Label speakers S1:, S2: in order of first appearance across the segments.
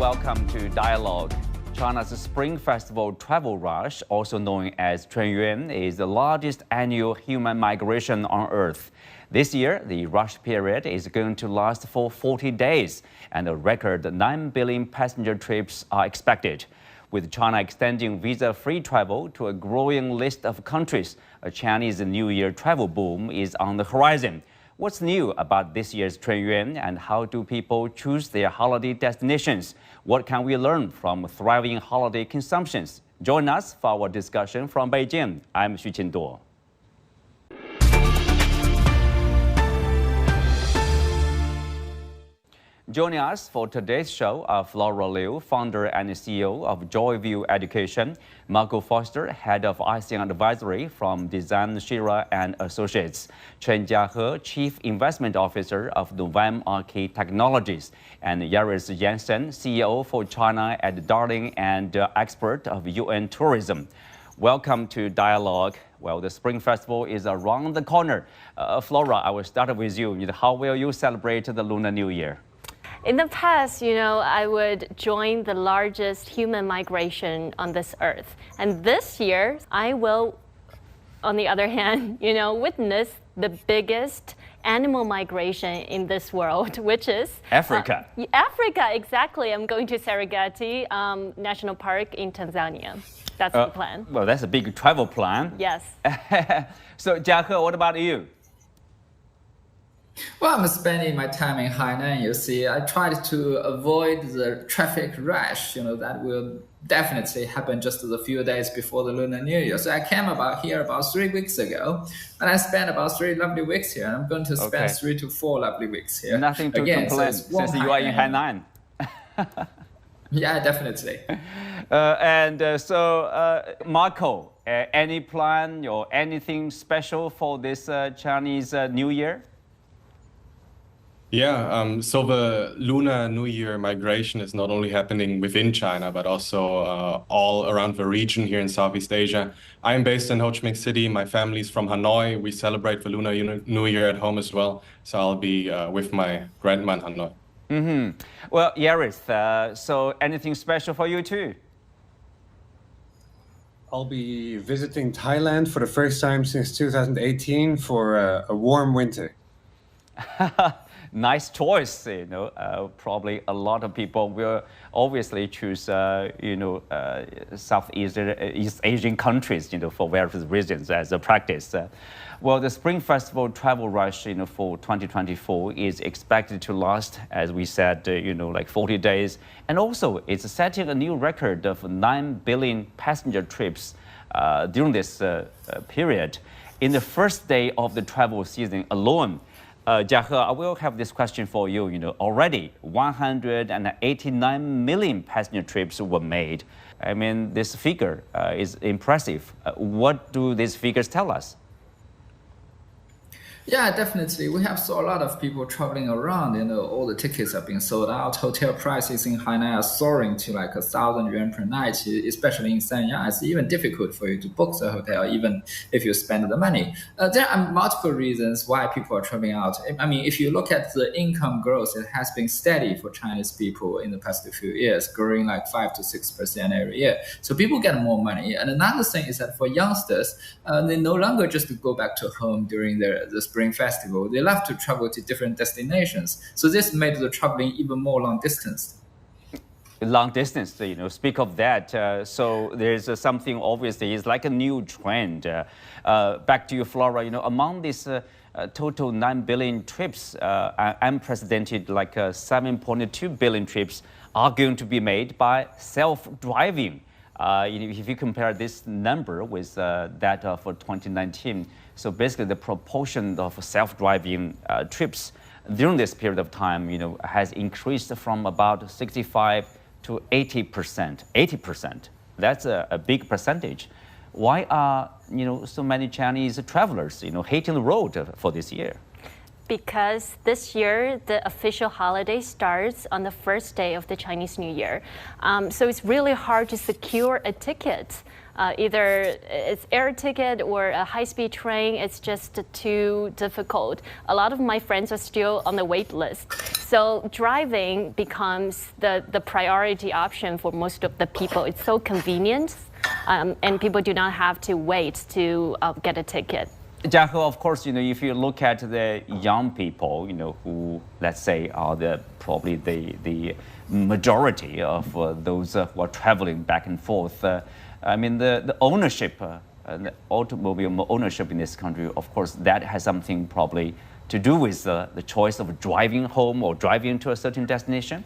S1: welcome to Dialogue. China's Spring Festival travel rush, also known as Chunyun, is the largest annual human migration on Earth. This year, the rush period is going to last for 40 days, and a record 9 billion passenger trips are expected. With China extending visa-free travel to a growing list of countries, a Chinese New Year travel boom is on the horizon. What's new about this year's Chunyun, and how do people choose their holiday destinations? What can we learn from thriving holiday consumptions? Join us for our discussion from Beijing. I'm Xu Qinduo. Joining us for today's show are Flora Liu, founder and CEO of Joyview Education, Förster, head of ASEAN advisory from Dezan Shira Associates, Chen Jiahe, chief investment officer of Novem Arcae Technologies, and Yereth Jansen, CEO for China at Darling and expert of UN tourism. Welcome to Dialogue. Well, the Spring Festival is around the corner. Flora, I will start with you. How will you celebrate the Lunar New Year?
S2: In the past, I would join the largest human migration on this earth. And this year, I will, on the other hand, witness the biggest animal migration in this world, which is
S1: Africa.
S2: Africa, exactly. I'm going to Serengeti National Park in Tanzania. That's the plan.
S1: Well, that's a big travel plan.
S2: Yes.
S1: So, Jiahe, what about you?
S3: Well, I'm spending my time in Hainan. You see, I tried to avoid the traffic rush, that will definitely happen just a few days before the Lunar New Year. So I came here about 3 weeks ago, and I spent about 3 lovely weeks here. And I'm going to spend 3 to 4 lovely weeks here.
S1: Nothing to complain since you are in Hainan.
S3: Yeah, definitely.
S1: So, Marco, any plan or anything special for this Chinese New Year?
S4: Yeah, so the Lunar New Year migration is not only happening within China, but also all around the region here in Southeast Asia. I'm based in Ho Chi Minh City. My family's from Hanoi. We celebrate the Lunar New Year at home as well. So I'll be with my grandma in Hanoi.
S1: Mm-hmm. Well, Yereth, so anything special for you too?
S5: I'll be visiting Thailand for the first time since 2018 for a warm winter.
S1: Nice choice, probably a lot of people will obviously choose, Southeast East Asian countries, for various reasons as a practice. Well, the Spring Festival travel rush, for 2024 is expected to last, as we said, like 40 days. And also, it's setting a new record of 9 billion passenger trips during this period. In the first day of the travel season alone, Jiahe, I will have this question for you. Already 189 million passenger trips were made. I mean, this figure is impressive. What do these figures tell us?
S3: Yeah, definitely. We have saw a lot of people traveling around. All the tickets have been sold out. Hotel prices in Hainan are soaring to like 1,000 yuan per night, especially in Sanya. It's even difficult for you to book the hotel, even if you spend the money. There are multiple reasons why people are traveling out. I mean, if you look at the income growth, it has been steady for Chinese people in the past few years, growing like 5 to 6% every year. So people get more money. And another thing is that for youngsters, they no longer just go back to home during the Spring Festival. They love to travel to different destinations. So this made the traveling even more long distance.
S1: Long distance, speak of that. So there's something obviously, it's like a new trend. Back to you, Flora, among these total 9 billion trips, unprecedented like 7.2 billion trips are going to be made by self-driving. If you compare this number with that for 2019, so basically the proportion of self-driving trips during this period of time, has increased from about 65 to 80%. 80%. That's a big percentage. Why are so many Chinese travelers, hitting the road for this year?
S2: because this year the official holiday starts on the first day of the Chinese New Year. So it's really hard to secure a ticket. Either it's air ticket or a high-speed train, it's just too difficult. A lot of my friends are still on the wait list. So driving becomes the priority option for most of the people. It's so convenient, and people do not have to wait to get a ticket.
S1: Jiahe, of course, if you look at the young people, who, let's say, are probably the majority of those who are traveling back and forth, I mean, the ownership, the automobile ownership in this country, of course, that has something probably to do with the choice of driving home or driving to a certain destination?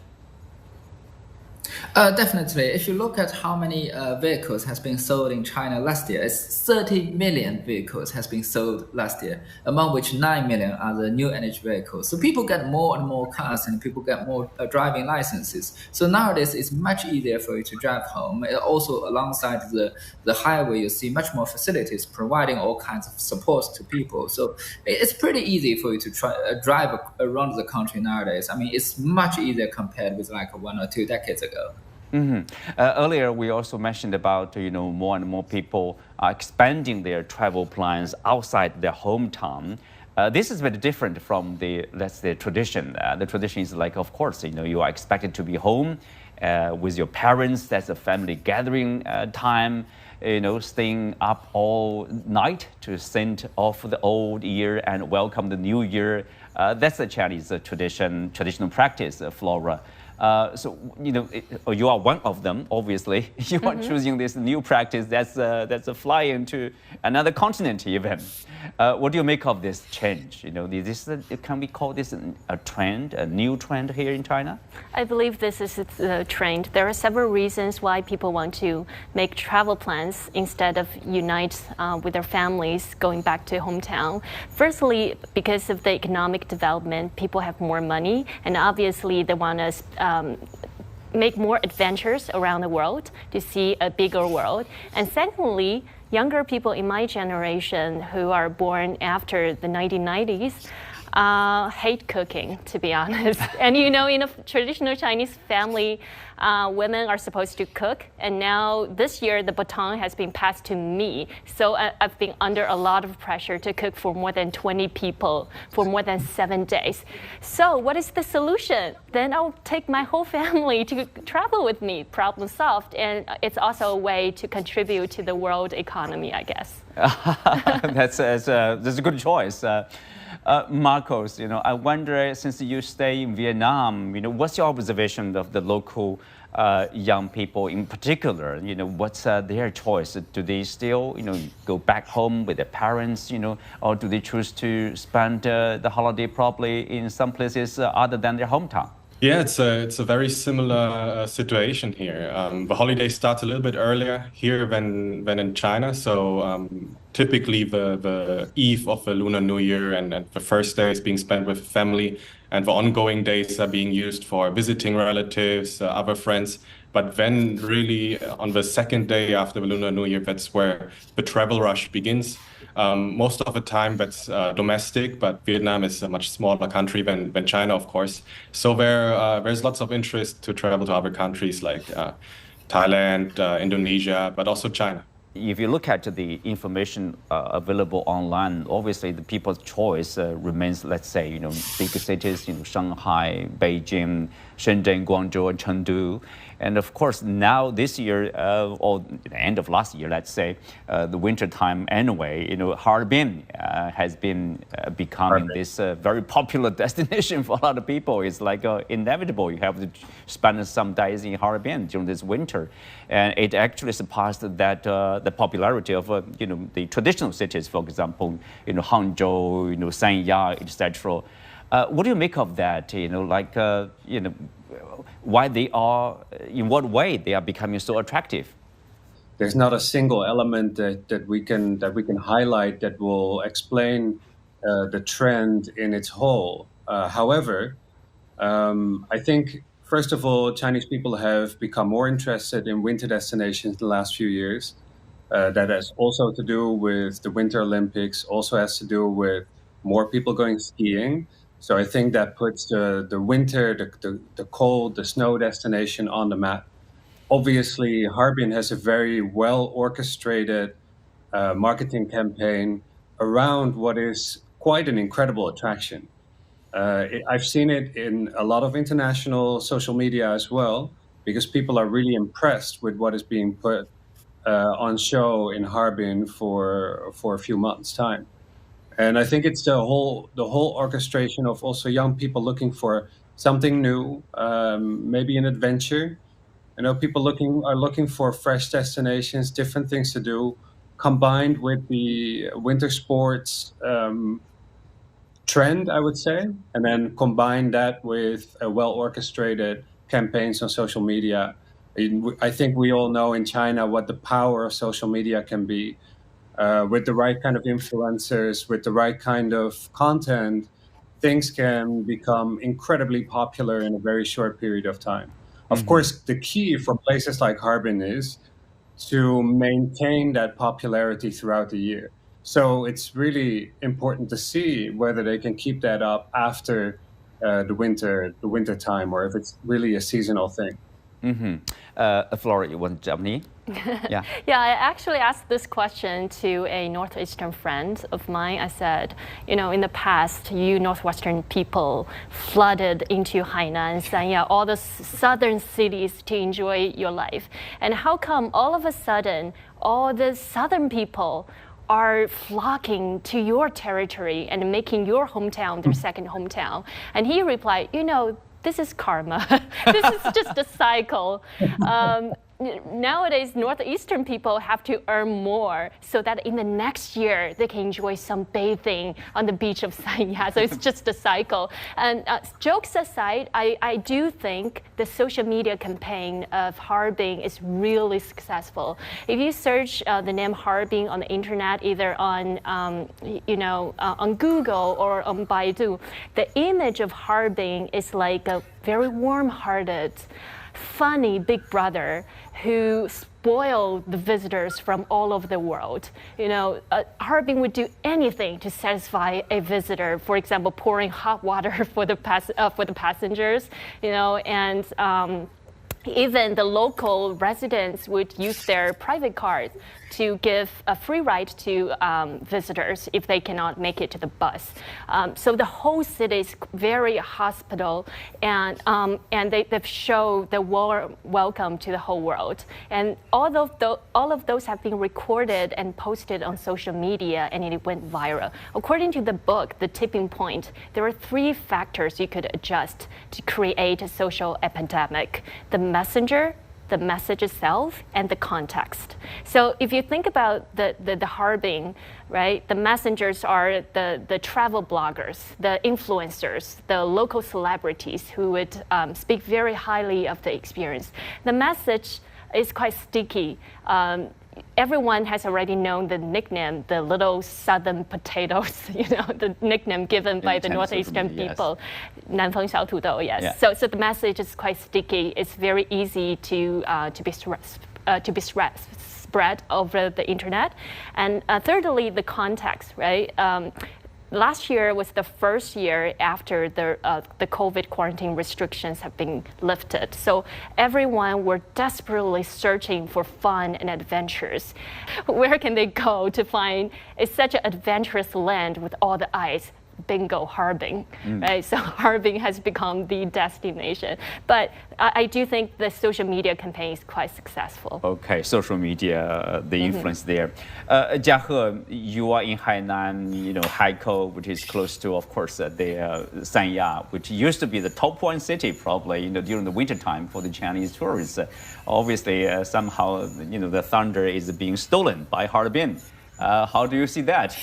S3: Definitely. If you look at how many vehicles has been sold in China last year, it's 30 million vehicles has been sold last year, among which 9 million are the new energy vehicles. So people get more and more cars and people get more driving licenses. So nowadays it's much easier for you to drive home. Also alongside the highway, you see much more facilities providing all kinds of supports to people. So it's pretty easy for you to drive around the country nowadays. I mean, it's much easier compared with like 1 or 2 decades ago.
S1: Earlier, we also mentioned about more and more people are expanding their travel plans outside their hometown. This is very different from the tradition. The tradition is like, of course, you are expected to be home with your parents. That's a family gathering time. Staying up all night to send off the old year and welcome the new year. That's the Chinese traditional practice, Flora. So you are one of them. Obviously, you are choosing this new practice. That's a fly into another continent even. What do you make of this change? Can we call this a trend, a new trend here in China?
S2: I believe this is a trend. There are several reasons why people want to make travel plans instead of unite with their families going back to hometown. Firstly, because of the economic development, people have more money, and obviously they want to make more adventures around the world to see a bigger world. And secondly, younger people in my generation who are born after the 1990s hate cooking, to be honest. And in a traditional Chinese family, women are supposed to cook. And now this year, the baton has been passed to me. So I've been under a lot of pressure to cook for more than 20 people for more than 7 days. So what is the solution? Then I'll take my whole family to travel with me. Problem solved. And it's also a way to contribute to the world economy, I guess.
S1: That's a good choice. Marcos, I wonder, since you stay in Vietnam, what's your observation of the local young people in particular? What's their choice? Do they still, go back home with their parents, or do they choose to spend the holiday probably in some places other than their hometown?
S4: Yeah, it's a very similar situation here. The holiday starts a little bit earlier here than in China. So typically the eve of the Lunar New Year and the first day is being spent with family, and the ongoing days are being used for visiting relatives, other friends. But then really on the second day after the Lunar New Year, that's where the travel rush begins. Most of the time that's domestic, but Vietnam is a much smaller country than China, of course. So there's lots of interest to travel to other countries like Thailand, Indonesia, but also China.
S1: If you look at the information available online, obviously the people's choice remains, let's say, bigger cities, Shanghai, Beijing, Shenzhen, Guangzhou, and Chengdu. And of course, now this year, or the end of last year, let's say, the winter time anyway, Harbin has been becoming this very popular destination for a lot of people. It's like inevitable. You have to spend some days in Harbin during this winter. And it actually surpassed that the popularity of, the traditional cities, for example, Hangzhou, Sanya, etc. What do you make of that? Why they are, in what way they are becoming so attractive?
S5: There's not a single element that we can highlight that will explain the trend in its whole. However, I think first of all, Chinese people have become more interested in winter destinations the last few years. That has also to do with the Winter Olympics, also has to do with more people going skiing. So I think that puts the winter, the cold, the snow destination on the map. Obviously, Harbin has a very well orchestrated marketing campaign around what is quite an incredible attraction. I've seen it in a lot of international social media as well, because people are really impressed with what is being put on show in Harbin for a few months' time. And I think it's the whole orchestration of also young people looking for something new, maybe an adventure. People are looking for fresh destinations, different things to do, combined with the winter sports trend, I would say, and then combine that with a well-orchestrated campaigns on social media. I think we all know in China what the power of social media can be. With the right kind of influencers, with the right kind of content, things can become incredibly popular in a very short period of time. Of course, the key for places like Harbin is to maintain that popularity throughout the year. So it's really important to see whether they can keep that up after the winter time, or if it's really a seasonal thing.
S1: Flora, you want to jump in? Yeah.
S2: Yeah, I actually asked this question to a Northeastern friend of mine. I said, in the past, you Northwestern people flooded into Hainan, Sanya, all the southern cities to enjoy your life. And how come all of a sudden, all the southern people are flocking to your territory and making your hometown their second hometown? And he replied, this is karma. This is just a cycle. Nowadays, Northeastern people have to earn more so that in the next year they can enjoy some bathing on the beach of Sanya. So it's just a cycle. And jokes aside, I do think the social media campaign of Harbin is really successful. If you search the name Harbin on the internet, either on Google or on Baidu, the image of Harbin is like a very warm-hearted, funny big brother who spoiled the visitors from all over the world. Harbin would do anything to satisfy a visitor. For example, pouring hot water for the passengers. And even the local residents would use their private cars to give a free ride to visitors if they cannot make it to the bus. So the whole city is very hospitable, and they've shown the warm welcome to the whole world. And all of those have been recorded and posted on social media, and it went viral. According to the book, The Tipping Point, there are 3 factors you could adjust to create a social epidemic: the messenger, the message itself, and the context. So if you think about the Harbin, right, the messengers are the travel bloggers, the influencers, the local celebrities who would speak very highly of the experience. The message is quite sticky. Everyone has already known the nickname, the little southern potatoes, the nickname given by the Northeastern people, 南方小土豆, yes. Yeah. So the message is quite sticky. It's very easy to be spread over the internet. And thirdly, the context, right? Last year was the first year after the COVID quarantine restrictions have been lifted. So everyone were desperately searching for fun and adventures. Where can they go to find such an adventurous land with all the ice? Bingo, Harbin, right? So Harbin has become the destination. But I do think the social media campaign is quite successful.
S1: Okay, social media, the influence there. Jiahe, you are in Hainan, Haikou, which is close to, of course, the Sanya, which used to be the top 1 city, probably, during the winter time for the Chinese tourists. Obviously, somehow, the thunder is being stolen by Harbin. How do you see that?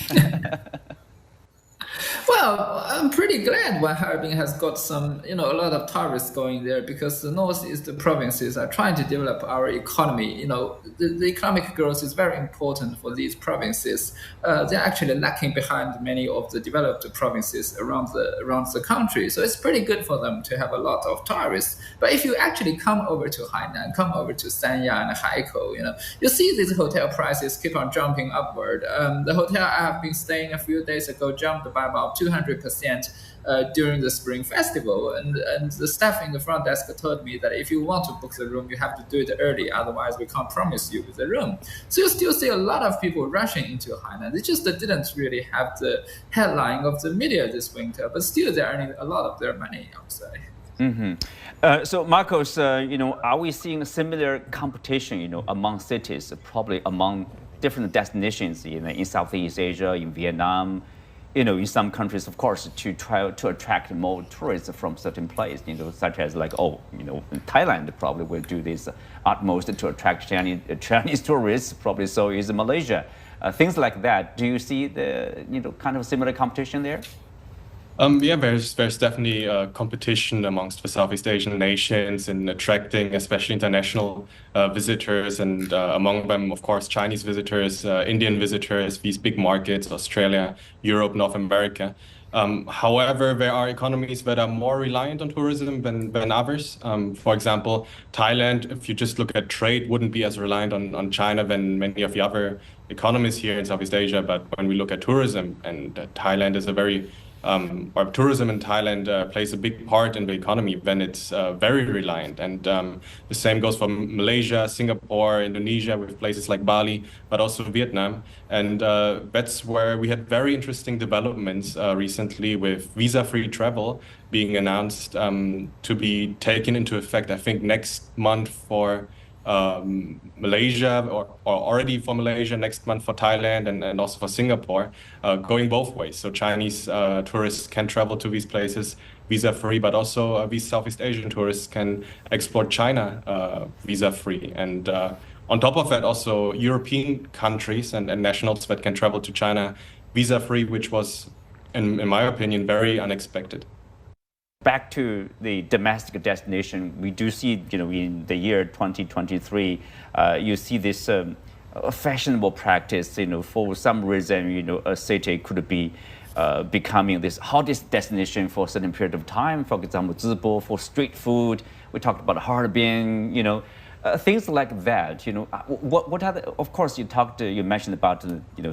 S3: Well, I'm pretty glad when Harbin has got some, a lot of tourists going there because the northeast provinces are trying to develop our economy. The economic growth is very important for these provinces. They're actually lacking behind many of the developed provinces around the country. So it's pretty good for them to have a lot of tourists. But if you actually come over to Hainan, come over to Sanya and Haikou, you see these hotel prices keep on jumping upward. The hotel I have been staying a few days ago jumped by about 200% during the Spring Festival. And the staff in the front desk told me that if you want to book the room, you have to do it early. Otherwise, we can't promise you the room. So you still see a lot of people rushing into Hainan. They just didn't really have the headline of the media this winter, but still they're earning a lot of their money, I would say.
S1: Mm-hmm. So, Marcos, are we seeing a similar competition, among cities, probably among different destinations in Southeast Asia, in Vietnam, in some countries, of course, to try to attract more tourists from certain places, such as Thailand probably will do this utmost to attract Chinese tourists, probably so is Malaysia. Things like that. Do you see the, kind of similar competition there?
S4: Yeah, there's definitely competition amongst the Southeast Asian nations in attracting, especially international visitors, and among them, of course, Chinese visitors, Indian visitors, these big markets, Australia, Europe, North America. However, there are economies that are more reliant on tourism than others. For example, Thailand, if you just look at trade, wouldn't be as reliant on China than many of the other economies here in Southeast Asia. But when we look at tourism, and Thailand is a very or tourism in Thailand plays a big part in the economy, then it's very reliant. And the same goes for Malaysia, Singapore, Indonesia, with places like Bali, but also Vietnam. And that's where we had very interesting developments recently with visa-free travel being announced to be taken into effect, I think, next month for Malaysia, or already for Malaysia, next month for Thailand, and also for Singapore, going both ways. So Chinese tourists can travel to these places visa-free, but also these Southeast Asian tourists can explore China visa-free. And on top of that, also European countries and nationals that can travel to China visa-free, which was, in my opinion, very unexpected.
S1: Back to the domestic destination, we do see, in the year 2023, you see this fashionable practice, for some reason, a city could be becoming this hottest destination for a certain period of time. For example, Zibo for street food. We talked about Harbin, things like that. What are the, of course, you mentioned about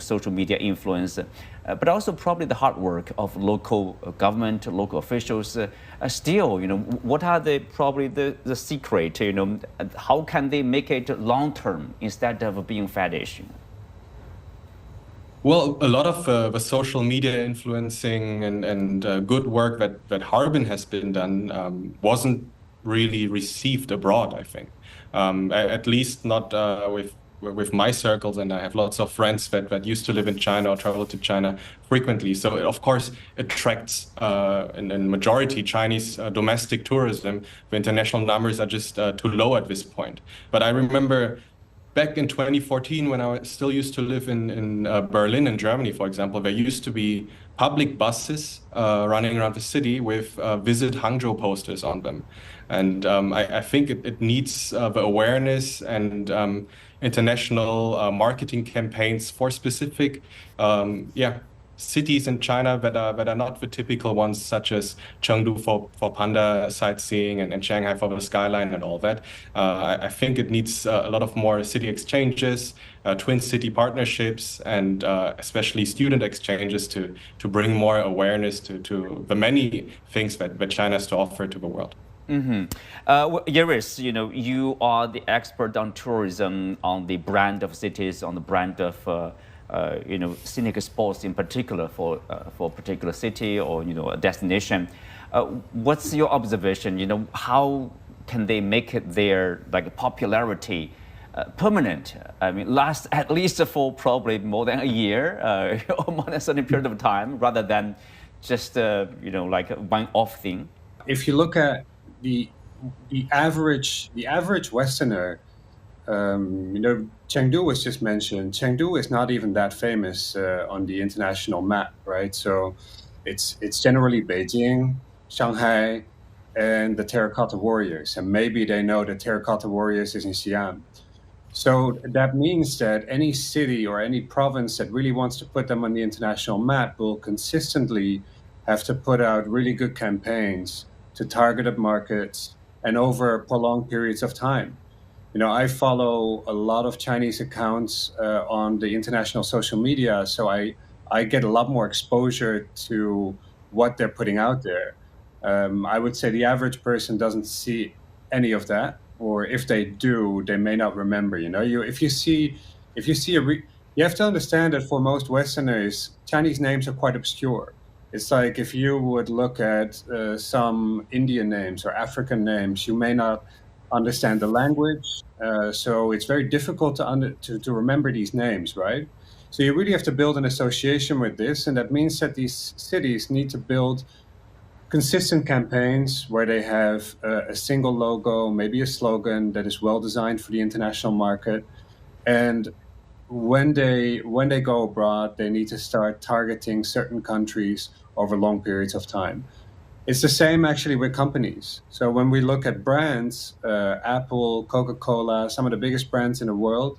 S1: social media influence, but also probably the hard work of local government, local officials. Still, what are the secret? How can they make it long term instead of being faddish?
S4: Well, a lot of the social media influencing and good work that Harbin has been done wasn't really received abroad, I think. At least not with my circles, and I have lots of friends that used to live in China or travel to China frequently. So it, of course, attracts in majority Chinese domestic tourism. The international numbers are just too low at this point. But I remember back in 2014, when I still used to live in Berlin, in Germany, for example, there used to be public buses running around the city with Visit Hangzhou posters on them. And I think it needs the awareness and international marketing campaigns for specific cities in China that are not the typical ones, such as Chengdu for panda sightseeing and Shanghai for the skyline and all that. I think it needs a lot of more city exchanges, twin city partnerships, and especially student exchanges to bring more awareness to the many things that China has to offer to the world.
S1: Mm-hmm. Yereth, you are the expert on tourism, on the brand of cities, on the brand of scenic spots in particular for a particular city or a destination. What's your observation? How can they make it their popularity permanent? I mean, last at least for probably more than a year or more than a certain period of time, rather than just like a one-off thing.
S5: If you look at the average Westerner, Chengdu was just mentioned. Chengdu is not even that famous on the international map, right? So it's generally Beijing, Shanghai, and the Terracotta Warriors. And maybe they know the Terracotta Warriors is in Xi'an. So that means that any city or any province that really wants to put them on the international map will consistently have to put out really good campaigns to targeted markets and over prolonged periods of time. I follow a lot of Chinese accounts on the international social media, so I get a lot more exposure to what they're putting out there. I would say the average person doesn't see any of that, or if they do, they may not remember. You have to understand that for most Westerners, Chinese names are quite obscure. It's like if you would look at some Indian names or African names, you may not understand the language, so it's very difficult to remember these names, right? So you really have to build an association with this, and that means that these cities need to build consistent campaigns where they have a single logo, maybe a slogan that is well designed for the international market. And when they go abroad, they need to start targeting certain countries over long periods of time. It's the same actually with companies. So when we look at brands, Apple, Coca-Cola, some of the biggest brands in the world,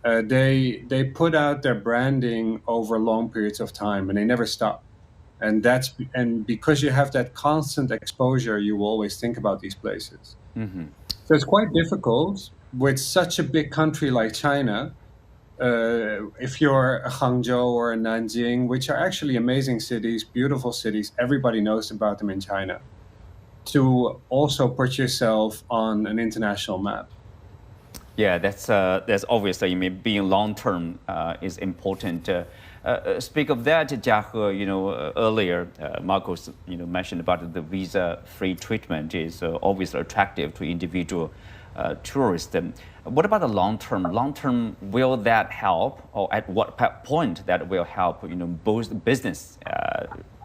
S5: they put out their branding over long periods of time and they never stop. And because you have that constant exposure, you will always think about these places. Mm-hmm. So it's quite difficult with such a big country like China. If you're a Hangzhou or a Nanjing, which are actually amazing cities, beautiful cities, everybody knows about them in China, to also put yourself on an international map.
S1: Yeah, that's obviously, I mean, being long-term is important. Speak of that, Jiahe, earlier Marcos, mentioned about the visa-free treatment is obviously attractive to individual tourists. What about the long-term? Long-term, will that help, or at what point that will help, both business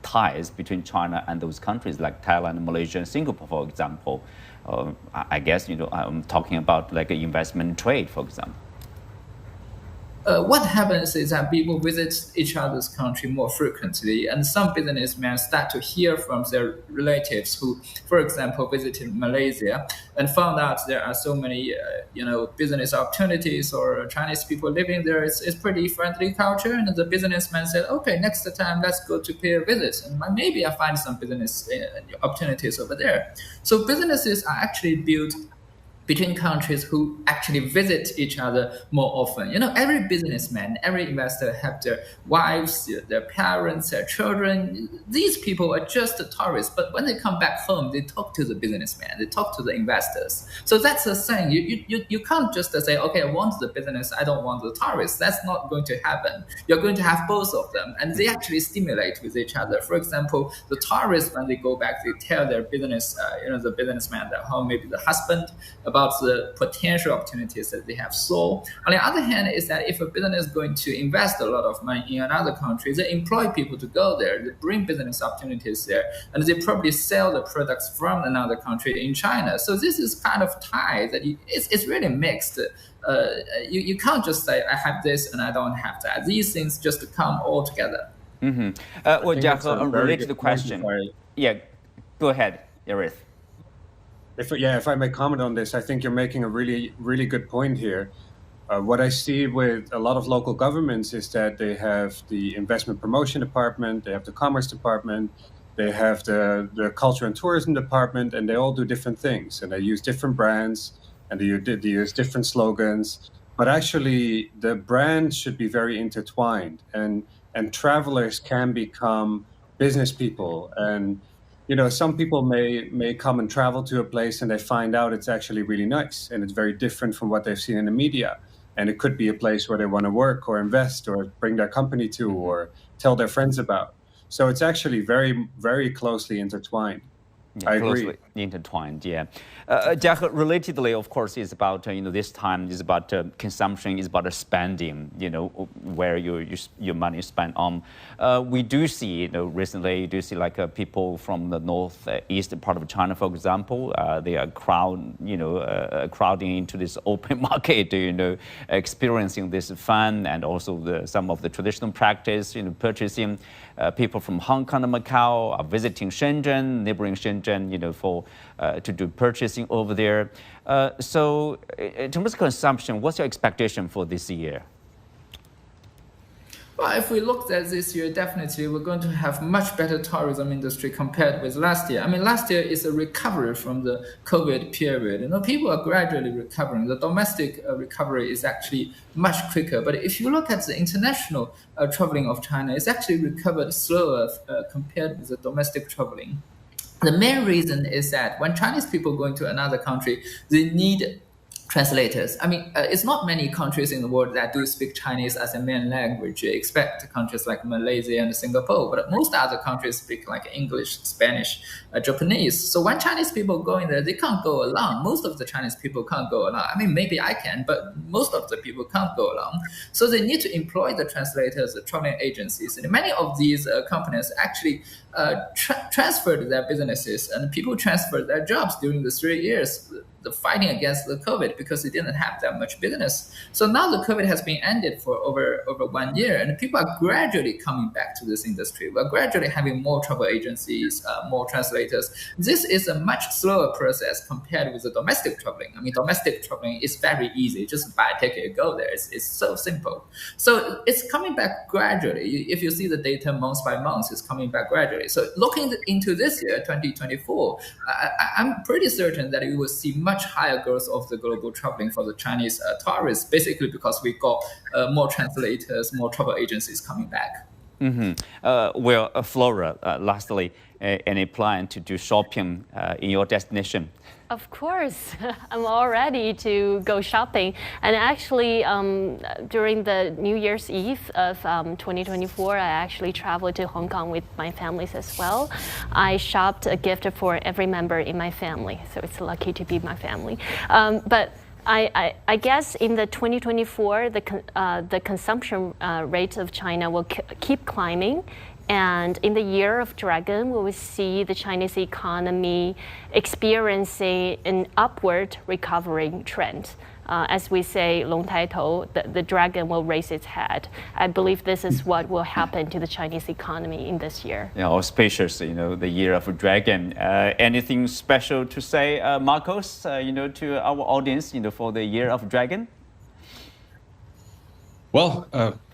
S1: ties between China and those countries like Thailand, Malaysia, and Singapore, for example? I guess, I'm talking about like investment trade, for example.
S3: What happens is that people visit each other's country more frequently, and some businessmen start to hear from their relatives who, for example, visited Malaysia and found out there are so many, business opportunities or Chinese people living there. It's pretty friendly culture, and the businessman said, okay, next time let's go to pay a visit, and maybe I find some business opportunities over there. So businesses are actually built between countries who actually visit each other more often. Every businessman, every investor have their wives, their parents, their children. These people are just tourists, but when they come back home, they talk to the businessman, they talk to the investors. So that's the thing. You can't just say, okay, I want the business, I don't want the tourists. That's not going to happen. You're going to have both of them, and they actually stimulate with each other. For example, the tourists, when they go back, they tell their business, the businessman at home, maybe the husband, about the potential opportunities that they have saw. On the other hand, is that if a business is going to invest a lot of money in another country, they employ people to go there, they bring business opportunities there, and they probably sell the products from another country in China. So this is kind of tie that it's really mixed. You can't just say, I have this and I don't have that. These things just come all together.
S1: Mm-hmm. Well, Jiahe, related to the question. Yeah, go ahead, Yereth.
S5: If I may comment on this, I think you're making a really, really good point here. What I see with a lot of local governments is that they have the investment promotion department, they have the commerce department, they have the culture and tourism department, and they all do different things. And they use different brands, and they use different slogans. But actually, the brand should be very intertwined, and travelers can become business people. And some people may come and travel to a place and they find out it's actually really nice and it's very different from what they've seen in the media. And it could be a place where they want to work or invest or bring their company to or tell their friends about. So it's actually very, very closely intertwined. I agree.
S1: Closely intertwined, yeah. Jiahe, relatedly, of course, is about, this time is about consumption, is about spending, where your money is spent on. We do see, recently, you do see like people from the northeast part of China, for example, they are crowding into this open market, experiencing this fun and also some of the traditional practice, purchasing. People from Hong Kong and Macau are visiting Shenzhen, neighboring Shenzhen, to do purchasing over there. So in terms of consumption, what's your expectation for this year?
S3: Well, if we looked at this year, definitely we're going to have much better tourism industry compared with last year. I mean, last year is a recovery from the COVID period. People are gradually recovering. The domestic recovery is actually much quicker. But if you look at the international traveling of China, it's actually recovered slower compared with the domestic traveling. The main reason is that when Chinese people go into another country, they need translators. I mean, it's not many countries in the world that do speak Chinese as a main language, except countries like Malaysia and Singapore. But most other countries speak like English, Spanish, Japanese. So when Chinese people go in there, they can't go along. Most of the Chinese people can't go along. I mean, maybe I can, but most of the people can't go along. So they need to employ the translators, the traveling agencies. And many of these companies actually transferred their businesses, and people transferred their jobs during the 3 years the fighting against the COVID because they didn't have that much business. So now the COVID has been ended for over 1 year, and people are gradually coming back to this industry. We're gradually having more travel agencies, more translators. This is a much slower process compared with the domestic traveling. I mean, domestic traveling is very easy. Just buy a ticket, go there. It's so simple. So it's coming back gradually. If you see the data month by month, it's coming back gradually. So looking into this year, 2024, I'm pretty certain that you will see much higher growth of the global traveling for the Chinese tourists, basically because we got more translators, more travel agencies coming back.
S1: Well, Flora, lastly, any plan to do shopping in your destination?
S2: Of course, I'm all ready to go shopping. And actually, during the New Year's Eve of 2024, I actually traveled to Hong Kong with my families as well. I shopped a gift for every member in my family, so it's lucky to be my family. But I guess in the 2024, the consumption rate of China will keep climbing. And in the year of Dragon, we will see the Chinese economy experiencing an upward recovering trend. As we say, 龙抬头, the dragon will raise its head. I believe this is what will happen to the Chinese economy in this year.
S1: Yeah, auspicious, the year of Dragon. Anything special to say, Marcos, to our audience, for the year of Dragon?
S4: Well,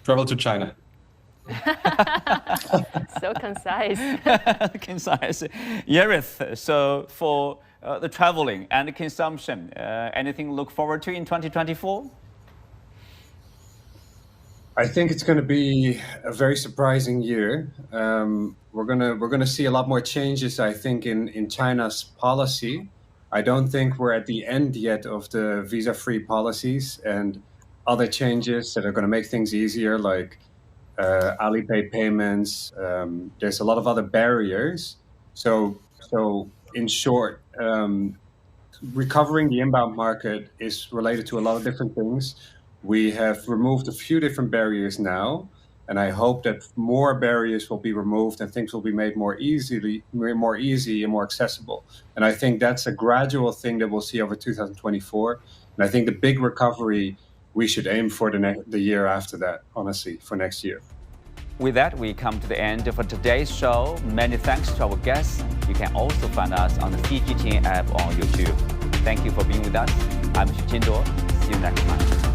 S4: travel to China.
S2: So concise.
S1: Concise. Yereth, so for the traveling and the consumption, anything to look forward to in 2024?
S5: I think it's going to be a very surprising year. We're gonna see a lot more changes, I think, in China's policy. I don't think we're at the end yet of the visa-free policies and other changes that are going to make things easier, like Alipay payments. There's a lot of other barriers. So in short, recovering the inbound market is related to a lot of different things. We have removed a few different barriers now, and I hope that more barriers will be removed and things will be made more easy and more accessible. And I think that's a gradual thing that we'll see over 2024. And I think the big recovery we should aim for the year after that, honestly, for next year.
S1: With that, we come to the end of today's show. Many thanks to our guests. You can also find us on the CGTN app on YouTube. Thank you for being with us. I'm Chen Jiahe. See you next time.